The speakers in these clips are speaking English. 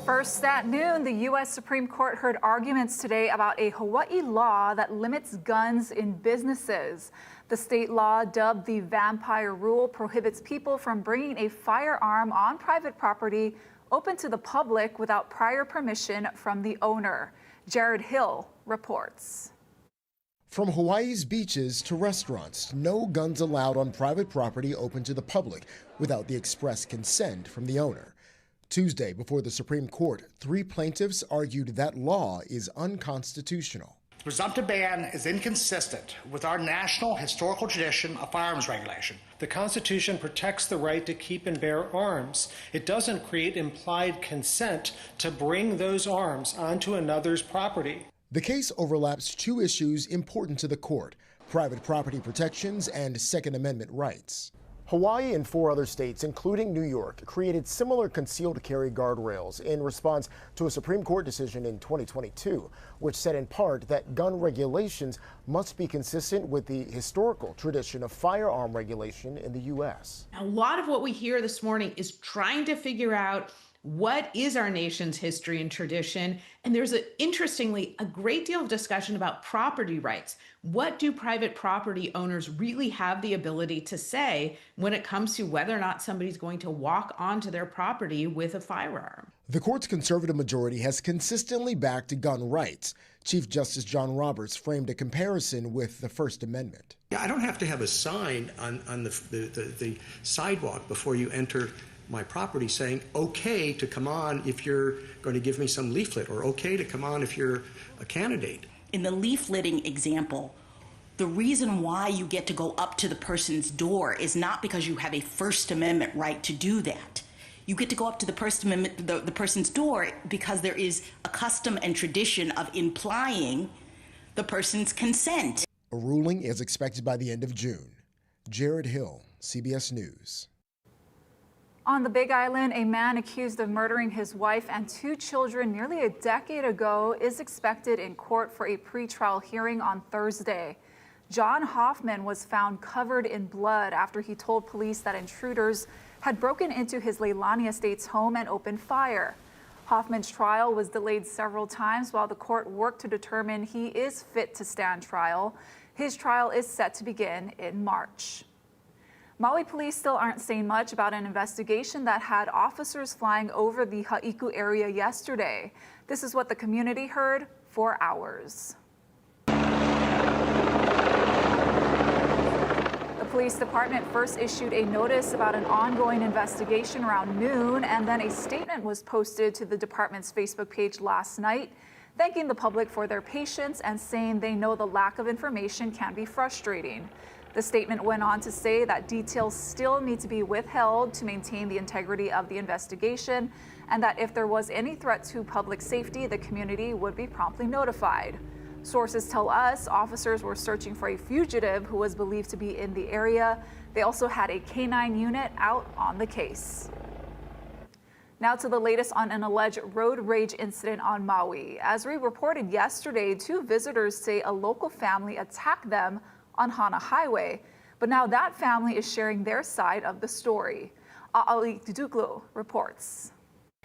First at noon, the U.S. Supreme Court heard arguments today about a Hawaii law that limits guns in businesses. The state law, dubbed the Vampire Rule, prohibits people from bringing a firearm on private property open to the public without prior permission from the owner. Jared Hill reports. From Hawaii's beaches to restaurants, no guns allowed on private property open to the public without the express consent from the owner. Tuesday, before the Supreme Court, 3 plaintiffs argued that law is unconstitutional. The presumptive ban is inconsistent with our national historical tradition of firearms regulation. The Constitution protects the right to keep and bear arms. It doesn't create implied consent to bring those arms onto another's property. The case overlaps 2 issues important to the court: private property protections and Second Amendment rights. Hawaii and 4 other states, including New York, created similar concealed carry guardrails in response to a Supreme Court decision in 2022, which said in part that gun regulations must be consistent with the historical tradition of firearm regulation in the U.S. A lot of what we hear this morning is trying to figure out what is our nation's history and tradition. And there's, interestingly, a great deal of discussion about property rights. What do private property owners really have the ability to say when it comes to whether or not somebody's going to walk onto their property with a firearm? The court's conservative majority has consistently backed gun rights. Chief Justice John Roberts framed a comparison with the First Amendment. Yeah, I don't have to have a sign on the sidewalk before you enter my property saying, okay to come on if you're going to give me some leaflet, or okay to come on if you're a candidate. In the leafleting example, the reason why you get to go up to the person's door is not because you have a First Amendment right to do that. You get to go up to the First Amendment, the person's door, because there is a custom and tradition of implying the person's consent. A ruling is expected by the end of June. Jared Hill, CBS News. On the Big Island, a man accused of murdering his wife and 2 children nearly a decade ago is expected in court for a pretrial hearing on Thursday. John Hoffman was found covered in blood after he told police that intruders had broken into his Leilani Estates home and opened fire. Hoffman's trial was delayed several times while the court worked to determine he is fit to stand trial. His trial is set to begin in March. Maui police still aren't saying much about an investigation that had officers flying over the Ha'iku area yesterday. This is what the community heard for hours. The police department first issued a notice about an ongoing investigation around noon, and then a statement was posted to the department's Facebook page last night, thanking the public for their patience and saying they know the lack of information can be frustrating. The statement went on to say that details still need to be withheld to maintain the integrity of the investigation, and that if there was any threat to public safety, the community would be promptly notified. Sources tell us officers were searching for a fugitive who was believed to be in the area. They also had a K-9 unit out on the case. Now to the latest on an alleged road rage incident on Maui. As we reported yesterday, 2 visitors say a local family attacked them on Hana Highway, but now that family is sharing their side of the story. A'ali Duduklu reports.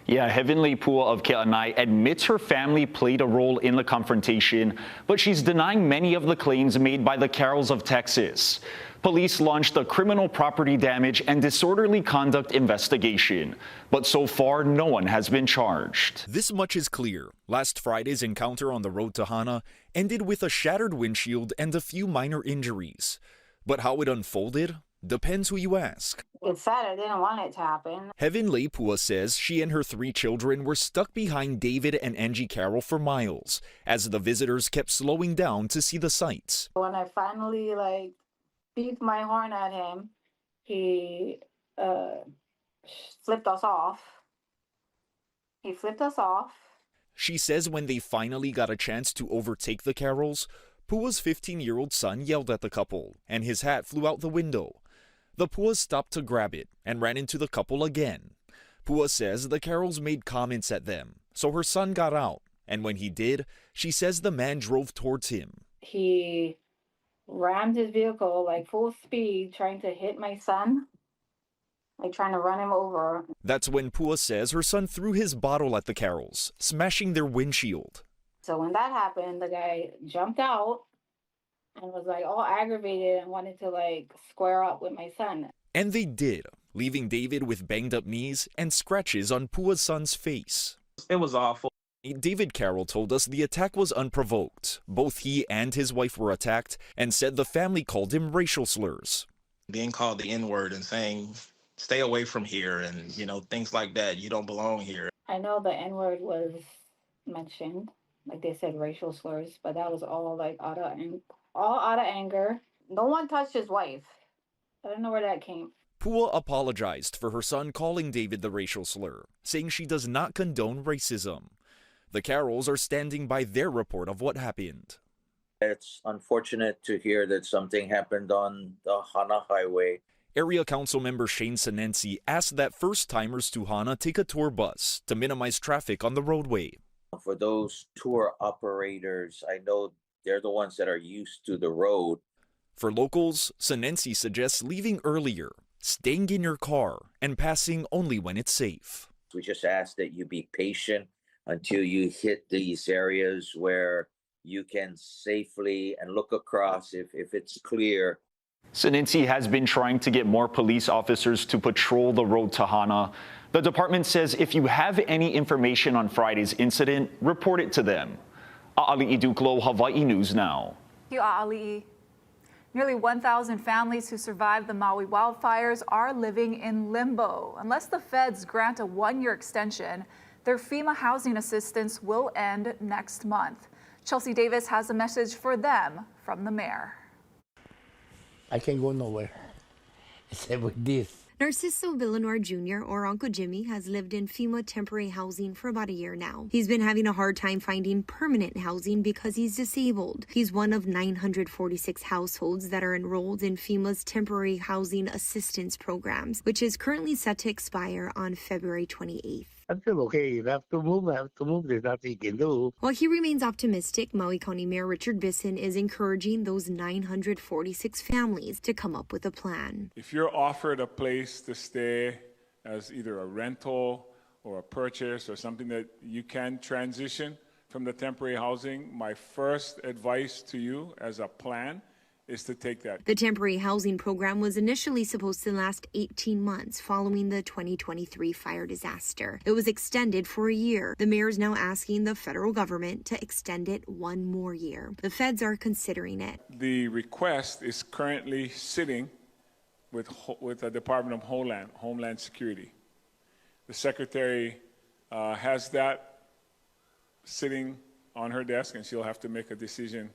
Yeah, Heavenly Pua of Ke'anai admits her family played a role in the confrontation, but she's denying many of the claims made by the Carols of Texas. Police launched a criminal property damage and disorderly conduct investigation, but so far no one has been charged. This much is clear. Last Friday's encounter on the road to Hana ended with a shattered windshield and a few minor injuries. But how it unfolded depends who you ask. It's sad. I didn't want it to happen. Heavenly Pua says she and her 3 children were stuck behind David and Angie Carroll for miles as the visitors kept slowing down to see the sights. When I finally beeped my horn at him, he flipped us off. She says when they finally got a chance to overtake the Carrolls, Pua's 15-year-old son yelled at the couple, and his hat flew out the window. The Puas stopped to grab it and ran into the couple again. Pua says the Carrolls made comments at them, so her son got out, and when he did, she says the man drove towards him. He rammed his vehicle full speed, trying to hit my son. like trying to run him over. That's when Pua says her son threw his bottle at the Carrolls, smashing their windshield. So when that happened, the guy jumped out and was like all aggravated and wanted to like square up with my son. And they did, leaving David with banged up knees and scratches on Pua's son's face. It was awful. David Carroll told us the attack was unprovoked. Both he and his wife were attacked and said the family called him racial slurs. Being called the N-word and saying, stay away from here and, things like that. You don't belong here. I know the N-word was mentioned, like they said racial slurs, but that was all like out of anger. No one touched his wife. I don't know where that came. Pua apologized for her son calling David the racial slur, saying she does not condone racism. The Carrolls are standing by their report of what happened. It's unfortunate to hear that something happened on the Hana Highway. Area Council member Shane Senensi asked that first-timers to Hana take a tour bus to minimize traffic on the roadway. For those tour operators, I know they're the ones that are used to the road. For locals, Senensi suggests leaving earlier, staying in your car, and passing only when it's safe. We just ask that you be patient until you hit these areas where you can safely and look across if it's clear. Senensi has been trying to get more police officers to patrol the road to Hana. The department says if you have any information on Friday's incident, report it to them. A'ali'i Duklo, Hawaii News Now. Thank you, A'ali'i. Nearly 1,000 families who survived the Maui wildfires are living in limbo. Unless the feds grant a one-year extension, their FEMA housing assistance will end next month. Chelsea Davis has a message for them from the mayor. I can't go nowhere except with this. Narciso Villanor Jr., or Uncle Jimmy, has lived in FEMA temporary housing for about a year now. He's been having a hard time finding permanent housing because he's disabled. He's one of 946 households that are enrolled in FEMA's temporary housing assistance programs, which is currently set to expire on February 28th. I feel okay. If I have to move, I have to move. There's nothing you can do. While he remains optimistic, Maui County Mayor Richard Bisson is encouraging those 946 families to come up with a plan. If you're offered a place to stay as either a rental or a purchase or something that you can transition from the temporary housing, my first advice to you as a plan is to take that. The temporary housing program was initially supposed to last 18 months following the 2023 fire disaster. It was extended for a year. The mayor is now asking the federal government to extend it one more year. The feds are considering it. The request is currently sitting with the Department of Homeland Security. The secretary has that sitting on her desk, and she'll have to make a decision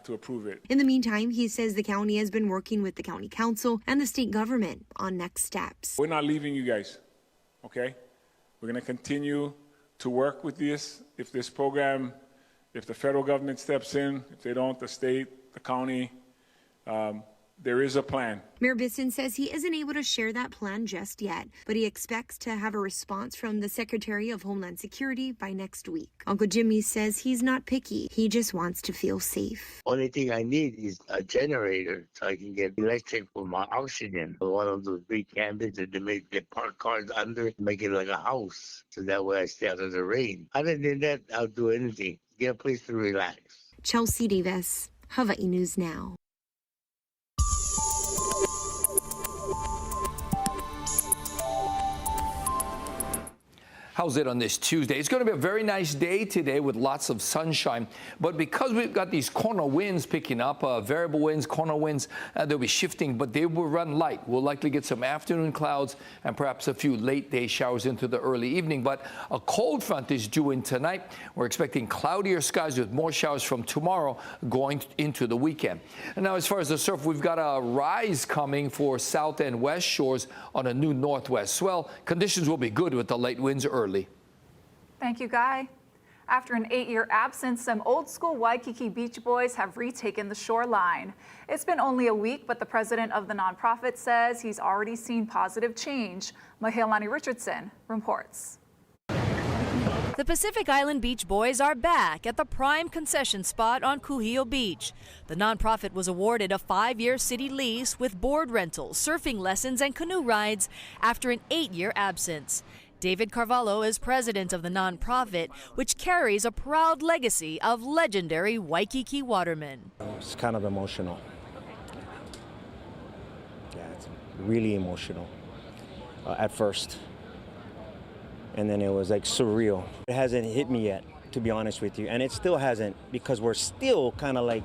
to approve it. In the meantime, he says the county has been working with the county council and the state government on next steps. We're not leaving you guys, okay? We're going to continue to work with this. If this program, if the federal government steps in, if they don't, the state, the county, there is a plan. Mayor Bisson says he isn't able to share that plan just yet, but he expects to have a response from the Secretary of Homeland Security by next week. Uncle Jimmy says he's not picky. He just wants to feel safe. Only thing I need is a generator so I can get electric for my oxygen. One of those big cabins that they make the park cars under, make it like a house. So that way I stay out of the rain. Other than that, I'll do anything. Get a place to relax. Chelsea Davis, Hawaii News Now. How's it on this Tuesday? It's going to be a very nice day today with lots of sunshine. But because we've got these corner winds picking up, variable winds, corner winds, they'll be shifting, but they will run light. We'll likely get some afternoon clouds and perhaps a few late day showers into the early evening. But a cold front is due in tonight. We're expecting cloudier skies with more showers from tomorrow going into the weekend. And now as far as the surf, we've got a rise coming for south and west shores on a new northwest swell. Conditions will be good with the light winds early. Thank you, Guy. After an 8-year absence, some old school Waikiki Beach Boys have retaken the shoreline. It's been only a week, but the president of the nonprofit says he's already seen positive change. Mahealani Richardson reports. The Pacific Island Beach Boys are back at the prime concession spot on Hilo Beach. The nonprofit was awarded a 5-year city lease with board rentals, surfing lessons, and canoe rides after an 8-year absence. David Carvalho is president of the nonprofit, which carries a proud legacy of legendary Waikiki watermen. It's kind of emotional. Yeah, it's really emotional at first. And then it was like surreal. It hasn't hit me yet, to be honest with you. And it still hasn't, because we're still kind of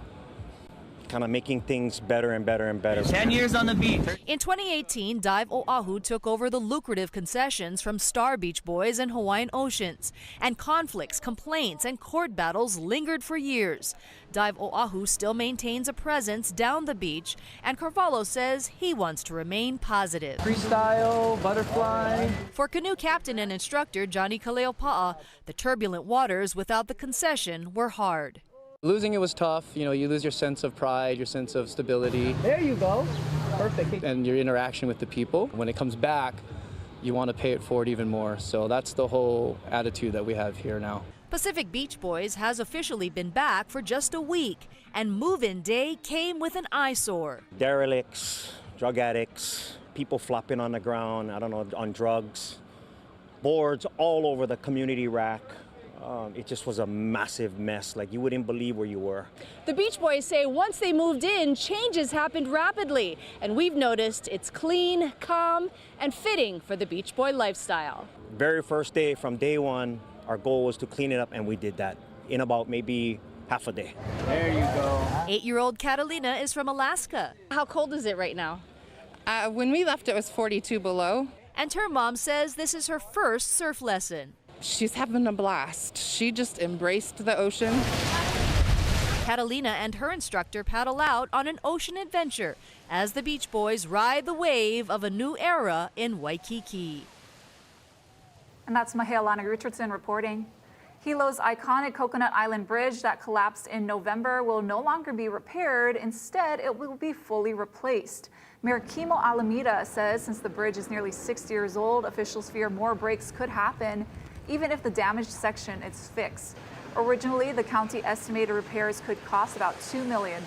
making things better and better and better. 10 years on the beach. In 2018, Dive Oahu took over the lucrative concessions from Star Beach Boys and Hawaiian Oceans. And conflicts, complaints, and court battles lingered for years. Dive Oahu still maintains a presence down the beach, and Carvalho says he wants to remain positive. Freestyle, butterfly. For canoe captain and instructor Johnny Kaleopa'a, the turbulent waters without the concession were hard. Losing it was tough. You know, you lose your sense of pride, your sense of stability. There you go. Perfect. And your interaction with the people. When it comes back, you want to pay it forward even more. So that's the whole attitude that we have here now. Pacific Beach Boys has officially been back for just a week, and move-in day came with an eyesore. Derelicts, drug addicts, people flopping on the ground, I don't know, on drugs, boards all over the community rack. It just was a massive mess. Like, you wouldn't believe where you were. The Beach Boys say once they moved in, changes happened rapidly. And we've noticed it's clean, calm, and fitting for the Beach Boy lifestyle. Very first day, from day one, our goal was to clean it up, and we did that in about maybe half a day. There you go. 8-year-old Catalina is from Alaska. How cold is it right now? When we left, it was 42 below. And her mom says this is her first surf lesson. She's having a blast. She just embraced the ocean. Catalina and her instructor paddle out on an ocean adventure as the Beach Boys ride the wave of a new era in Waikiki. And that's Mahealani Richardson reporting. Hilo's iconic Coconut Island Bridge that collapsed in November will no longer be repaired. Instead, it will be fully replaced. Mayor Kimo Alameda says since the bridge is nearly 60 years old, officials fear more breaks could happen, even if the damaged section is fixed. Originally, the county estimated repairs could cost about $2 million,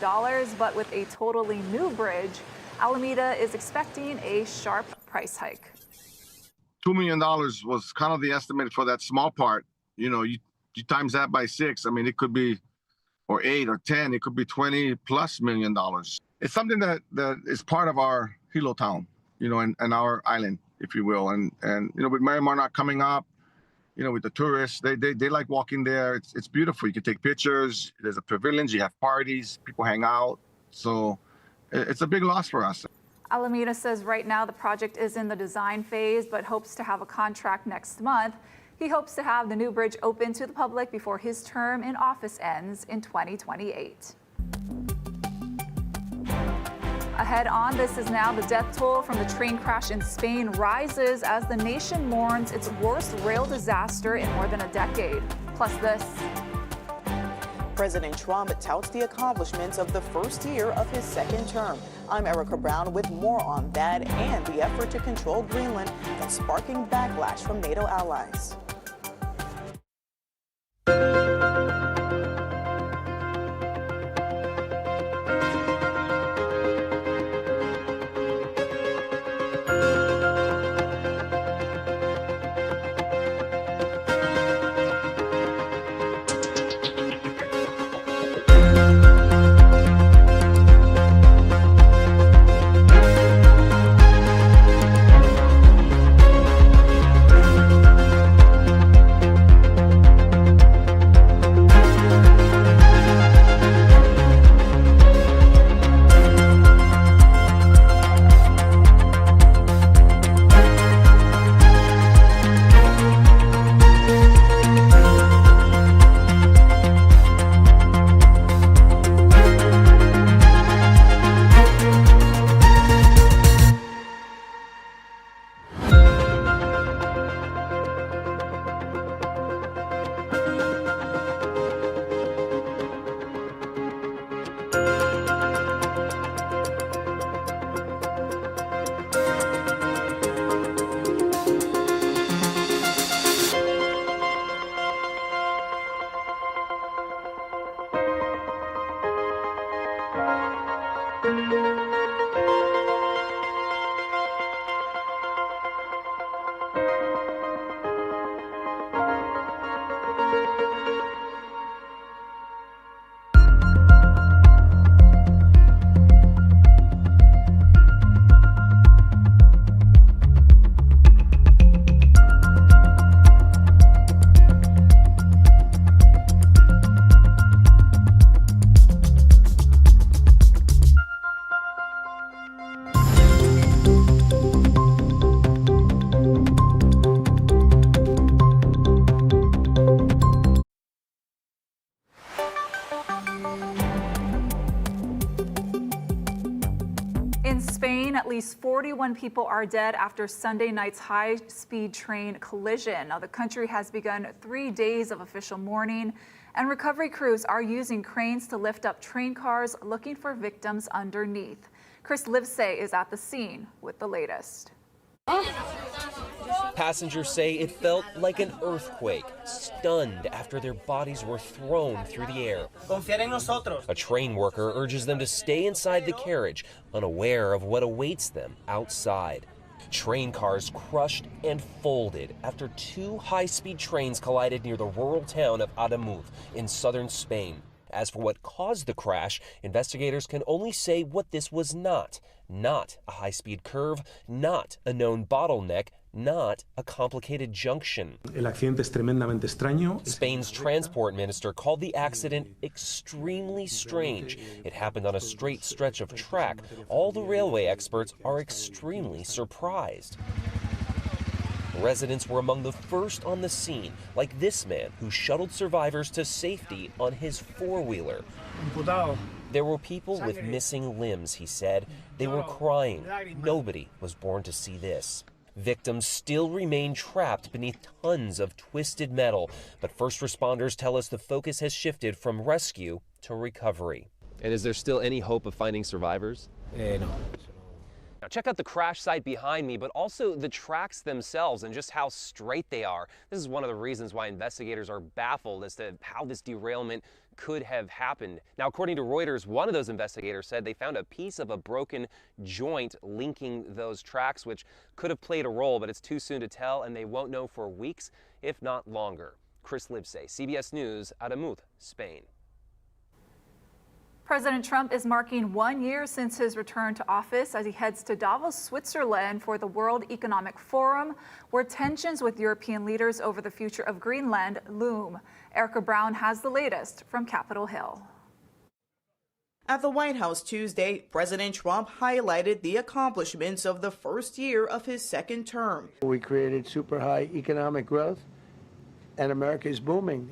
but with a totally new bridge, Alameda is expecting a sharp price hike. $2 million was kind of the estimate for that small part. You know, you times that by 6. I mean, it could be, or 8 or 10, it could be $20+ million. It's something that is part of our Hilo town, you know, and our island, if you will. And you know, with Miramar not coming up, you know, with the tourists, they like walking there. It's beautiful. You can take pictures. There's a pavilion. You have parties. People hang out. So it's a big loss for us. Alameda says right now the project is in the design phase, but hopes to have a contract next month. He hopes to have the new bridge open to the public before his term in office ends in 2028. Ahead on This Is Now, the death toll from the train crash in Spain rises as the nation mourns its worst rail disaster in more than a decade. Plus this. President Trump touts the accomplishments of the first year of his second term. I'm Erica Brown with more on that and the effort to control Greenland that's sparking backlash from NATO allies. 41 people are dead after Sunday night's high-speed train collision. Now, the country has begun 3 days of official mourning, and recovery crews are using cranes to lift up train cars looking for victims underneath. Chris Livesay is at the scene with the latest. Passengers say it felt like an earthquake, stunned after their bodies were thrown through the air. A train worker urges them to stay inside the carriage, unaware of what awaits them outside. Train cars crushed and folded after two high-speed trains collided near the rural town of Adamuz in southern Spain. As for what caused the crash, investigators can only say what this was not. Not a high-speed curve, not a known bottleneck, not a complicated junction. El accidente es tremendamente extraño. Spain's transport minister called the accident extremely strange. It happened on a straight stretch of track. All the railway experts are extremely surprised. Residents were among the first on the scene, like this man who shuttled survivors to safety on his four-wheeler. There were people with missing limbs, he said. They were crying. Nobody was born to see this. Victims still remain trapped beneath tons of twisted metal, but first responders tell us the focus has shifted from rescue to recovery. And is there still any hope of finding survivors? No. Now check out the crash site behind me, but also the tracks themselves and just how straight they are. This is one of the reasons why investigators are baffled as to how this derailment could have happened. Now, according to Reuters, one of those investigators said they found a piece of a broken joint linking those tracks, which could have played a role, but it's too soon to tell, and they won't know for weeks, if not longer. Chris Livesay, CBS News, Adamuz, Spain. President Trump is marking 1 year since his return to office as he heads to Davos, Switzerland for the World Economic Forum, where tensions with European leaders over the future of Greenland loom. Erica Brown has the latest from Capitol Hill. At the White House Tuesday, President Trump highlighted the accomplishments of the first year of his second term. We created super high economic growth, and America is booming.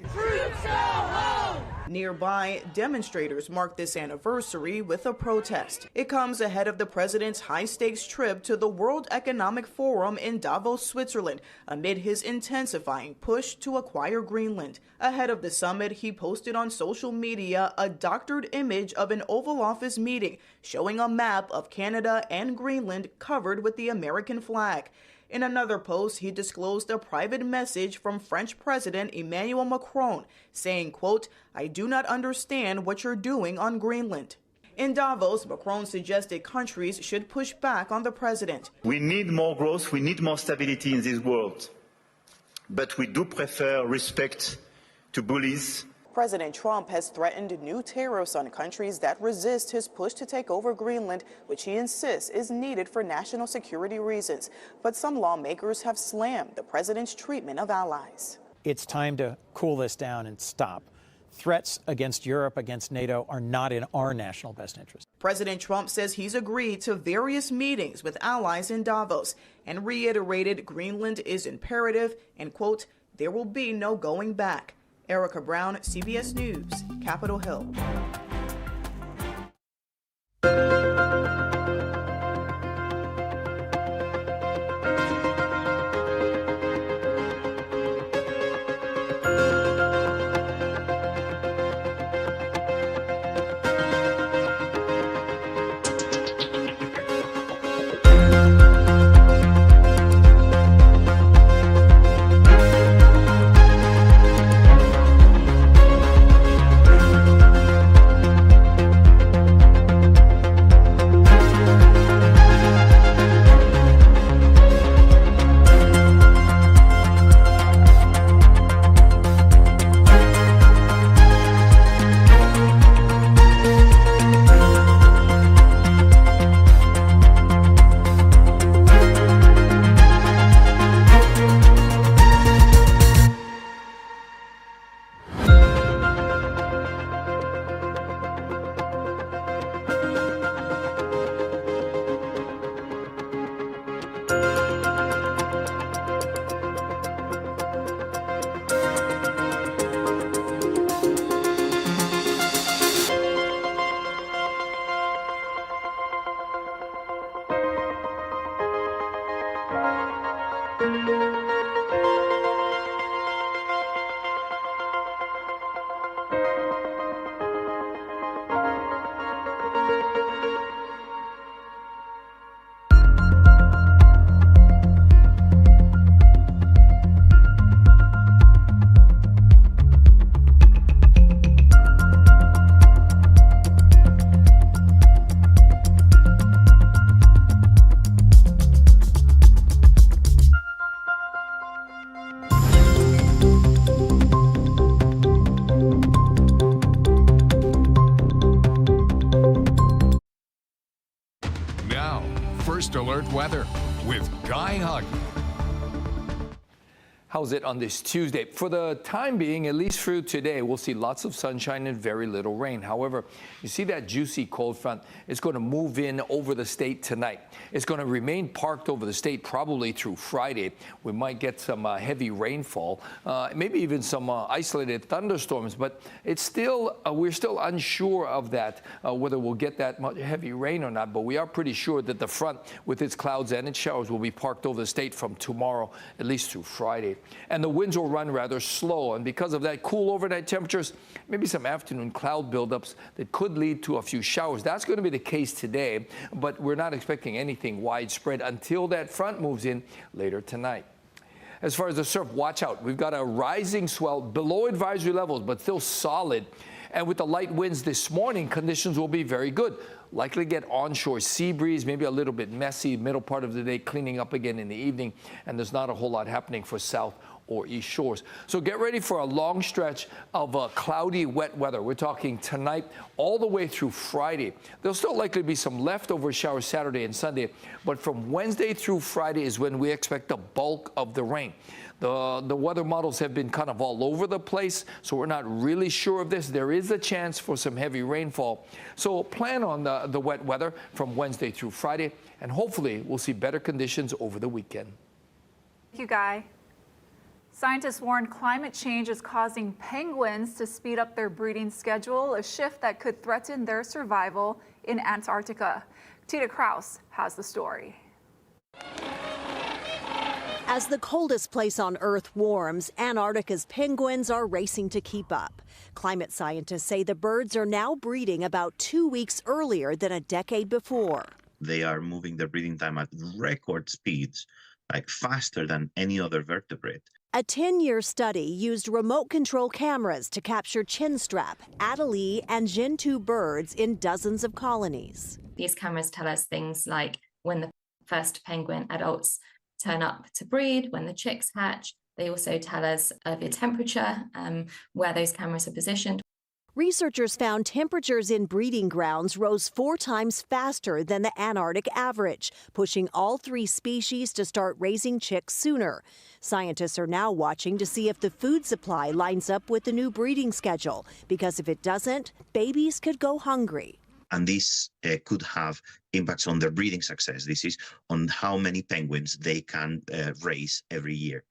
Nearby, demonstrators marked this anniversary with a protest. It comes ahead of the president's high-stakes trip to the World Economic Forum in Davos, Switzerland, amid his intensifying push to acquire Greenland. Ahead of the summit, he posted on social media a doctored image of an Oval Office meeting showing a map of Canada and Greenland covered with the American flag. In another post, he disclosed a private message from French President Emmanuel Macron saying, quote, "I do not understand what you're doing on Greenland." In Davos, Macron suggested countries should push back on the president. We need more growth, we need more stability in this world, but we do prefer respect to bullies. President Trump has threatened new tariffs on countries that resist his push to take over Greenland, which he insists is needed for national security reasons. But some lawmakers have slammed the president's treatment of allies. It's time to cool this down and stop. Threats against Europe, against NATO, are not in our national best interest. President Trump says he's agreed to various meetings with allies in Davos and reiterated Greenland is imperative and, quote, "there will be no going back." Erica Brown, CBS News, Capitol Hill. Now, First Alert Weather with Guy Hug. How's it on this Tuesday? For the time being, at least through today, we'll see lots of sunshine and very little rain. However, you see that juicy cold front is going to move in over the state tonight. It's going to remain parked over the state probably through Friday. We might get some heavy rainfall, maybe even some isolated thunderstorms, but it's still we're still unsure of that, whether we'll get that much heavy rain or not. But we are pretty sure that the front with its clouds and its showers will be parked over the state from tomorrow, at least through Friday. And the winds will run rather slow, and because of that, cool overnight temperatures, maybe some afternoon cloud buildups that could lead to a few showers. That's going to be the case today, but we're not expecting anything widespread until that front moves in later tonight. As far as the surf, watch out. We've got a rising swell below advisory levels, but still solid. And with the light winds this morning, conditions will be very good. Likely get onshore sea breeze, maybe a little bit messy, middle part of the day, cleaning up again in the evening, and there's not a whole lot happening for south or east shores. So get ready for a long stretch of cloudy, wet weather. We're talking tonight all the way through Friday. There'll still likely be some leftover showers Saturday and Sunday, but from Wednesday through Friday is when we expect the bulk of the rain. The weather models have been kind of all over the place, so we're not really sure of this. There is a chance for some heavy rainfall. So plan on the wet weather from Wednesday through Friday, and hopefully we'll see better conditions over the weekend. Thank you, Guy. Scientists warn climate change is causing penguins to speed up their breeding schedule, a shift that could threaten their survival in Antarctica. Tina Kraus has the story. As the coldest place on Earth warms, Antarctica's penguins are racing to keep up. Climate scientists say the birds are now breeding about 2 weeks earlier than a decade before. They are moving their breeding time at record speeds, like faster than any other vertebrate. A 10-year study used remote control cameras to capture chinstrap, adelie, and gentoo birds in dozens of colonies. These cameras tell us things like when the first penguin adults turn up to breed, when the chicks hatch. They also tell us the temperature, where those cameras are positioned. Researchers found temperatures in breeding grounds rose 4 times faster than the Antarctic average, pushing all 3 species to start raising chicks sooner. Scientists are now watching to see if the food supply lines up with the new breeding schedule, because if it doesn't, babies could go hungry. And this could have impacts on their breeding success. This is on how many penguins they can raise every year.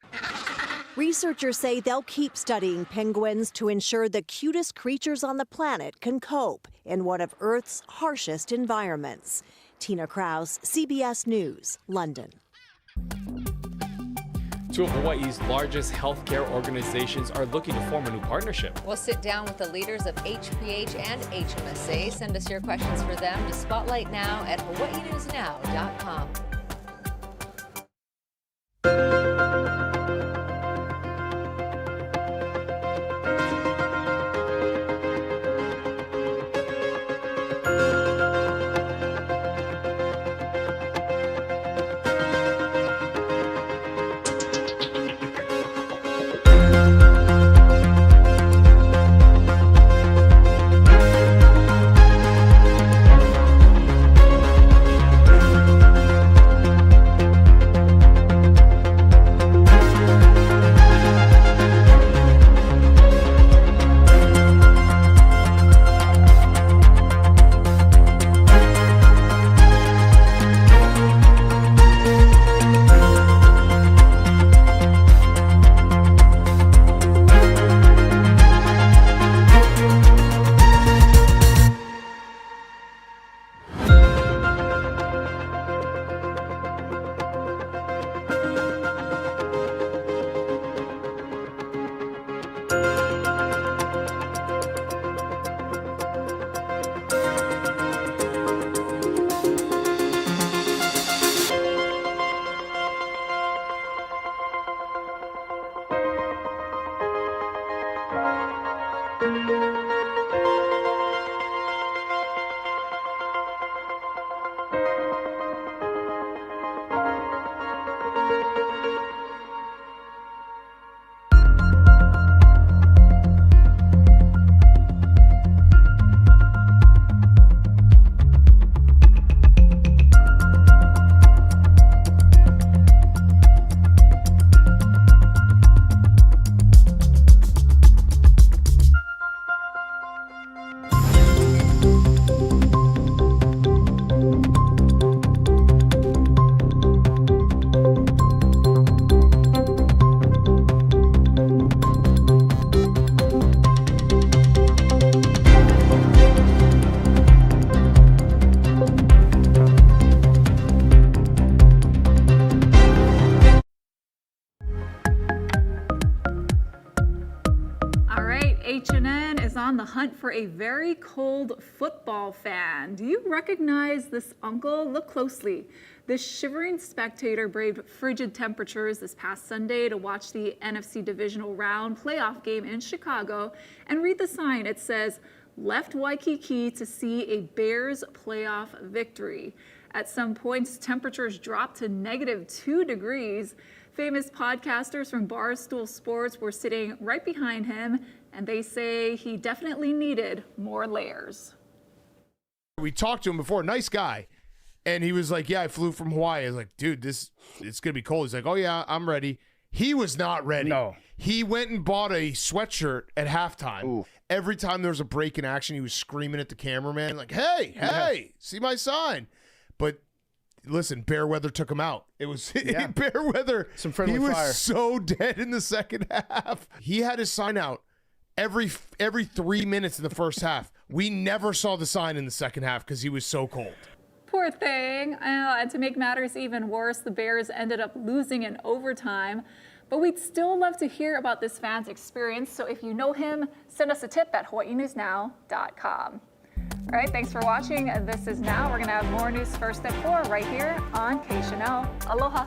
Researchers say they'll keep studying penguins to ensure the cutest creatures on the planet can cope in one of Earth's harshest environments. Tina Kraus, CBS News, London. 2 of Hawaii's largest healthcare organizations are looking to form a new partnership. We'll sit down with the leaders of HPH and HMSA. Send us your questions for them to Spotlight Now at hawaiinewsnow.com. KHNN is on the hunt for a very cold football fan. Do you recognize this uncle? Look closely. This shivering spectator braved frigid temperatures this past Sunday to watch the NFC divisional round playoff game in Chicago. And read the sign. It says, "Left Waikiki to see a Bears playoff victory." At some points, temperatures dropped to -2 degrees. Famous podcasters from Barstool Sports were sitting right behind him, and they say he definitely needed more layers. We talked to him before, nice guy. And he was like, yeah, I flew from Hawaii. I was like, dude, it's going to be cold. He's like, oh, yeah, I'm ready. He was not ready. No. He went and bought a sweatshirt at halftime. Ooh. Every time there was a break in action, he was screaming at the cameraman, like, hey, see my sign. But listen, bear weather took him out. It was bear weather. Some friendly fire. He was fire. so dead in the second half. He had his sign out every 3 minutes in the first half. We never saw the sign in the second half because he was so cold. Poor thing. And to make matters even worse, the Bears ended up losing in overtime. But we'd still love to hear about this fan's experience. So if you know him, send us a tip at hawaiinewsnow.com. All right, thanks for watching. This is Now. We're going to have more news first at 4 right here on KHNL. Aloha.